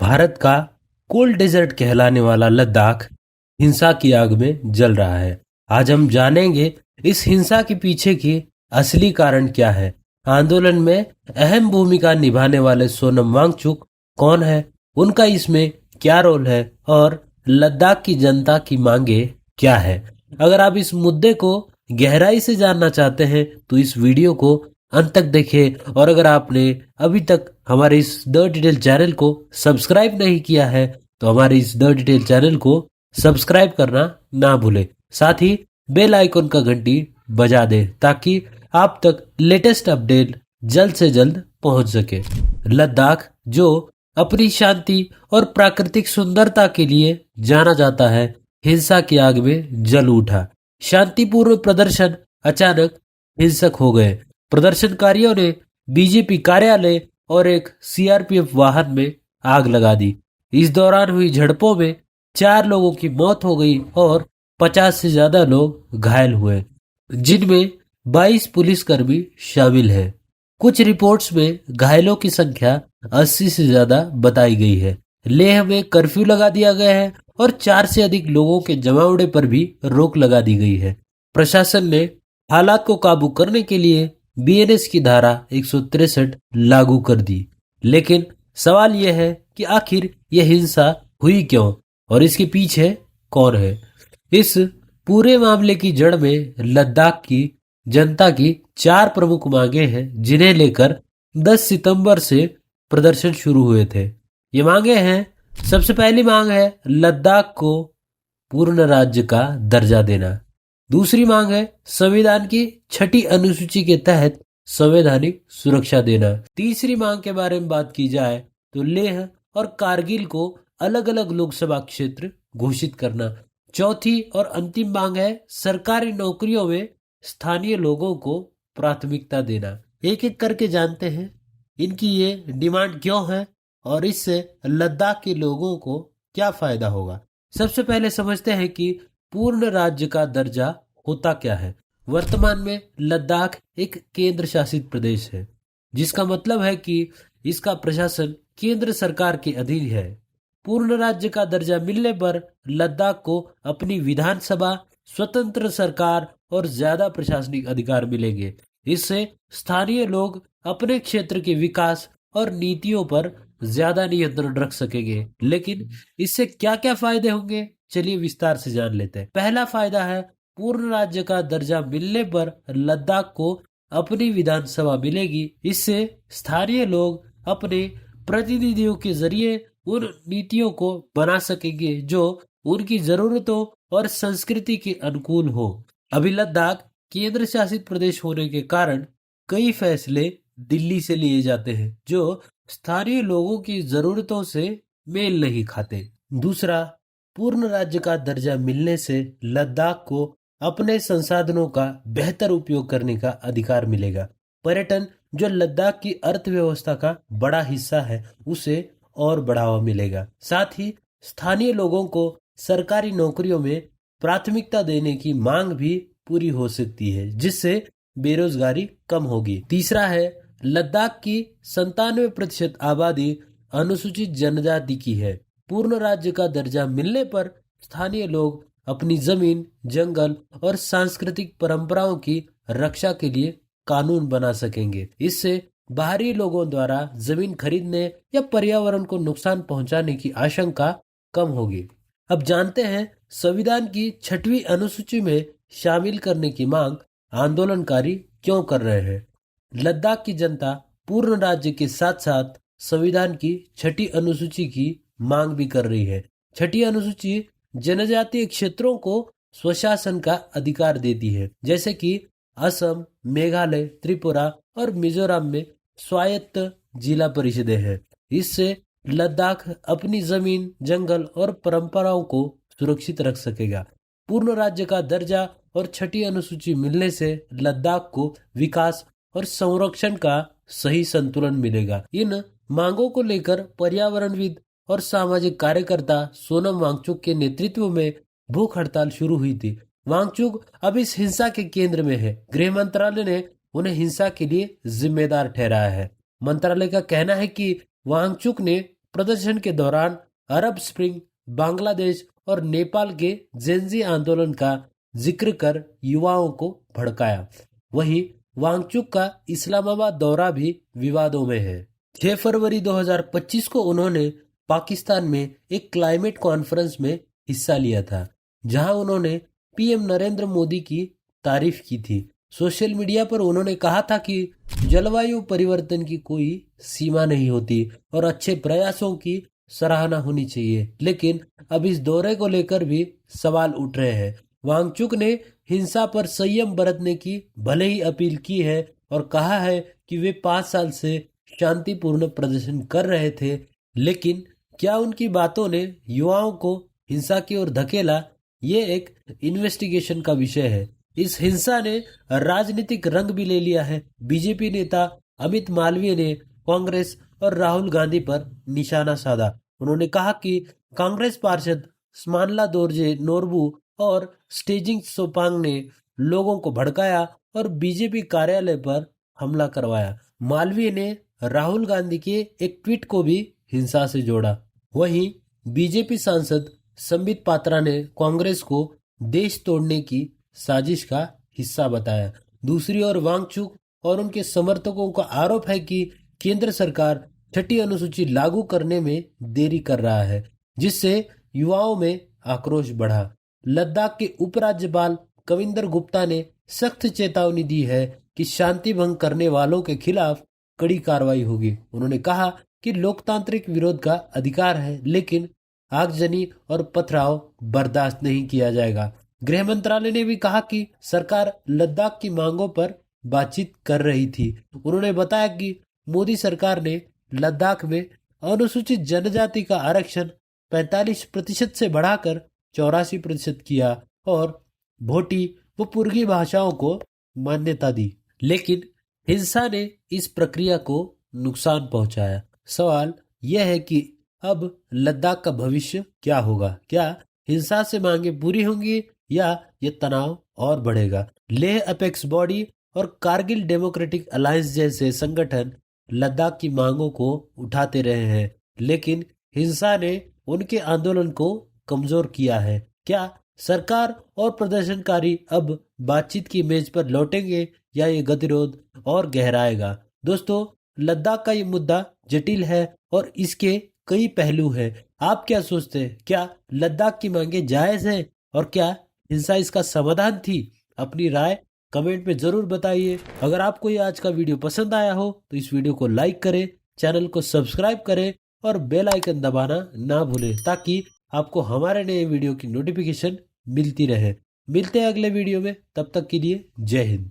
भारत का cold desert कहलाने वाला लद्दाख हिंसा की आग में जल रहा है। आज हम जानेंगे इस हिंसा के पीछे की असली कारण क्या है। आंदोलन में अहम भूमिका निभाने वाले सोनम वांगचुक कौन है, उनका इसमें क्या रोल है और लद्दाख की जनता की मांगे क्या है। अगर आप इस मुद्दे को गहराई से जानना चाहते हैं तो इस वीडियो को अंत तक देखें, और अगर आपने अभी तक हमारे इस द डिटेल चैनल को सब्सक्राइब नहीं किया है तो हमारे इस द डिटेल चैनल को सब्सक्राइब करना ना भूले। साथ ही बेल आइकन का घंटी बजा दे ताकि आप तक लेटेस्ट अपडेट जल्द से जल्द पहुंच सके। लद्दाख जो अपनी शांति और प्राकृतिक सुंदरता के लिए जाना जाता है, हिंसा की आग में जल उठा। शांतिपूर्ण प्रदर्शन अचानक हिंसक हो गए। प्रदर्शनकारियों ने बीजेपी कार्यालय और एक सीआरपीएफ वाहन में आग लगा दी। इस दौरान हुई झड़पों में 4 लोगों की मौत हो गई और 50 से ज्यादा लोग घायल हुए, जिनमें 22 पुलिसकर्मी शामिल हैं। कुछ रिपोर्ट्स में घायलों की संख्या 80 से ज्यादा बताई गई है। लेह में कर्फ्यू लगा दिया गया है और 4 से अधिक लोगों के जमावड़े पर भी रोक लगा दी गई है। प्रशासन ने हालात को काबू करने के लिए बीएनएस की धारा 163 लागू कर दी। लेकिन सवाल यह है कि आखिर यह हिंसा हुई क्यों और इसके पीछे कौन है। इस पूरे मामले की जड़ में लद्दाख की जनता की 4 प्रमुख मांगे हैं, जिन्हें लेकर 10 सितंबर से प्रदर्शन शुरू हुए थे। ये मांगे हैं, सबसे पहली मांग है लद्दाख को पूर्ण राज्य का दर्जा देना। दूसरी मांग है संविधान की 6ठी अनुसूची के तहत संवैधानिक सुरक्षा देना। तीसरी मांग के बारे में बात की जाए तो लेह और कारगिल को अलग अलग लोकसभा क्षेत्र घोषित करना। चौथी और अंतिम मांग है सरकारी नौकरियों में स्थानीय लोगों को प्राथमिकता देना। एक एक करके जानते हैं इनकी ये डिमांड क्यों है और इससे लद्दाख के लोगों को क्या फायदा होगा। सबसे पहले समझते हैं कि पूर्ण राज्य का दर्जा होता क्या है। वर्तमान में लद्दाख एक केंद्र शासित प्रदेश है, जिसका मतलब है कि इसका प्रशासन केंद्र सरकार के अधीन है। पूर्ण राज्य का दर्जा मिलने पर लद्दाख को अपनी विधानसभा, स्वतंत्र सरकार और ज्यादा प्रशासनिक अधिकार मिलेंगे। इससे स्थानीय लोग अपने क्षेत्र के विकास और नीतियों पर ज्यादा नियंत्रण रख सकेंगे। लेकिन इससे क्या क्या फायदे होंगे, चलिए विस्तार से जान लेते हैं। पहला फायदा है पूर्ण राज्य का दर्जा मिलने पर लद्दाख को अपनी विधानसभा मिलेगी। इससे स्थानीय लोग अपने प्रतिनिधियों के जरिए उन नीतियों को बना सकेंगे जो उनकी जरूरतों और संस्कृति के अनुकूल हो। अभी लद्दाख केंद्र शासित प्रदेश होने के कारण कई फैसले दिल्ली से लिए जाते हैं जो स्थानीय लोगों की जरूरतों से मेल नहीं खाते। दूसरा, पूर्ण राज्य का दर्जा मिलने से लद्दाख को अपने संसाधनों का बेहतर उपयोग करने का अधिकार मिलेगा। पर्यटन, जो लद्दाख की अर्थव्यवस्था का बड़ा हिस्सा है, उसे और बढ़ावा मिलेगा। साथ ही स्थानीय लोगों को सरकारी नौकरियों में प्राथमिकता देने की मांग भी पूरी हो सकती है, जिससे बेरोजगारी कम होगी। तीसरा है, लद्दाख की 97% आबादी अनुसूचित जनजाति की है। पूर्ण राज्य का दर्जा मिलने पर स्थानीय लोग अपनी जमीन, जंगल और सांस्कृतिक परंपराओं की रक्षा के लिए कानून बना सकेंगे। इससे बाहरी लोगों द्वारा जमीन खरीदने या पर्यावरण को नुकसान पहुंचाने की आशंका कम होगी। अब जानते हैं संविधान की 6वीं अनुसूची में शामिल करने की मांग आंदोलनकारी क्यों कर रहे हैं। लद्दाख की जनता पूर्ण राज्य के साथ साथ संविधान की 6ठी अनुसूची की मांग भी कर रही है। 6ठी अनुसूची जनजातीय क्षेत्रों को स्वशासन का अधिकार देती है, जैसे कि असम, मेघालय, त्रिपुरा और मिजोरम में स्वायत्त जिला परिषदें हैं। इससे लद्दाख अपनी जमीन, जंगल और परंपराओं को सुरक्षित रख सकेगा। पूर्ण राज्य का दर्जा और 6ठी अनुसूची मिलने से लद्दाख को विकास और संरक्षण का सही संतुलन मिलेगा। इन मांगों को लेकर पर्यावरणविद और सामाजिक कार्यकर्ता सोनम वांगचुक के नेतृत्व में भूख हड़ताल शुरू हुई थी। वांगचुक अब इस हिंसा के केंद्र में है। गृह मंत्रालय ने उन्हें हिंसा के लिए जिम्मेदार ठहराया है। मंत्रालय का कहना है कि वांगचुक ने प्रदर्शन के दौरान अरब स्प्रिंग, बांग्लादेश और नेपाल के जेनजी आंदोलन का जिक्र कर युवाओं को भड़काया। वहीं वांगचुक का इस्लामाबाद दौरा भी विवादों में है। 6 फरवरी 2025 को उन्होंने पाकिस्तान में एक क्लाइमेट कॉन्फ्रेंस में हिस्सा लिया था, जहां उन्होंने पीएम नरेंद्र मोदी की तारीफ की थी। सोशल मीडिया पर उन्होंने कहा था कि जलवायु परिवर्तन की कोई सीमा नहीं होती और अच्छे प्रयासों की सराहना होनी चाहिए। लेकिन अब इस दौरे को लेकर भी सवाल उठ रहे हैं। वांगचुक ने हिंसा पर संयम बरतने की भले ही अपील की है और कहा है कि वे 5 साल से शांतिपूर्ण प्रदर्शन कर रहे थे, लेकिन क्या उनकी बातों ने युवाओं को हिंसा की ओर धकेला, ये एक इन्वेस्टिगेशन का विषय है। इस हिंसा ने राजनीतिक रंग भी ले लिया है। बीजेपी नेता अमित मालवीय ने कांग्रेस और राहुल गांधी पर निशाना साधा। उन्होंने कहा कि कांग्रेस पार्षद स्मानला दोरजे नोरबू और स्टेजिंग सोपांग ने लोगों को भड़काया और बीजेपी कार्यालय पर हमला करवाया। मालवीय ने राहुल गांधी के एक ट्वीट को भी हिंसा से जोड़ा। वहीं बीजेपी सांसद संबित पात्रा ने कांग्रेस को देश तोड़ने की साजिश का हिस्सा बताया। दूसरी ओर वांगचुक और उनके समर्थकों का आरोप है कि केंद्र सरकार 6ठी अनुसूची लागू करने में देरी कर रहा है, जिससे युवाओं में आक्रोश बढ़ा। लद्दाख के उपराज्यपाल कविंदर गुप्ता ने सख्त चेतावनी दी है कि शांति भंग करने वालों के खिलाफ कड़ी कार्रवाई होगी। उन्होंने कहा कि लोकतांत्रिक विरोध का अधिकार है, लेकिन आगजनी और पथराव बर्दाश्त नहीं किया जाएगा। गृह मंत्रालय ने भी कहा कि सरकार लद्दाख की मांगों पर बातचीत कर रही थी। उन्होंने बताया कि मोदी सरकार ने लद्दाख में अनुसूचित जनजाति का आरक्षण 45% से बढ़ाकर 84% किया और भोटी व पुर्गी भाषाओं को मान्यता दी, लेकिन हिंसा ने इस प्रक्रिया को नुकसान पहुंचाया। सवाल यह है कि अब लद्दाख का भविष्य क्या होगा? क्या हिंसा से मांगे पूरी होंगी या ये तनाव और बढ़ेगा? लेह अपेक्स बॉडी और कारगिल डेमोक्रेटिक अलायंस जैसे संगठन लद्दाख की मांगों को उठाते रहे हैं, लेकिन हिंसा ने उनके आंदोलन को कमजोर किया है। क्या सरकार और प्रदर्शनकारी अब बातचीत की मेज पर लौटेंगे या ये गतिरोध और गहराएगा? दोस्तों, लद्दाख का ये मुद्दा जटिल है और इसके कई पहलू हैं। आप क्या सोचते हैं? क्या लद्दाख की मांगे जायज हैं और क्या हिंसा इसका समाधान थी? अपनी राय कमेंट में जरूर बताइए। अगर आपको ये आज का वीडियो पसंद आया हो तो इस वीडियो को लाइक करें, चैनल को सब्सक्राइब करें और बेल आइकन दबाना ना भूलें, ताकि आपको हमारे नए वीडियो की नोटिफिकेशन मिलती रहे। मिलते हैं अगले वीडियो में, तब तक के लिए जय हिंद।